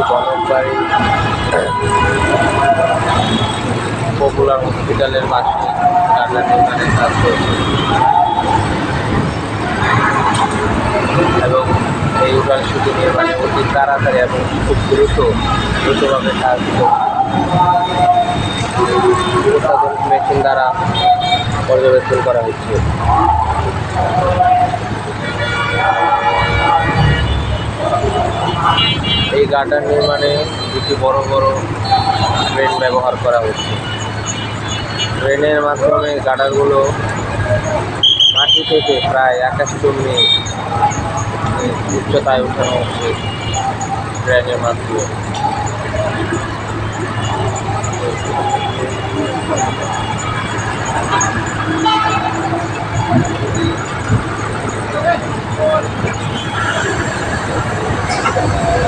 কনকবাড়ি popular হসপিটালের পাশে গার্ডার নির্মাণের কাজ চলছে এবং এই উড়াল সেতু নির্মাণে অতি তাড়াতাড়ি এবং খুব দ্রুতভাবে কাজ অত্যাধুনিক মেশিন দ্বারা পর্যবেক্ষণ করা হচ্ছে। এই গার্ডার নির্মাণে দুটি বড় বড় ক্রেন ব্যবহার করা হচ্ছে। ক্রেনের মাধ্যমে গার্ডারগুলো মাটি থেকে প্রায় 21 মিটার উচ্চতায় উঠানো হচ্ছে ক্রেনের মাধ্যমে।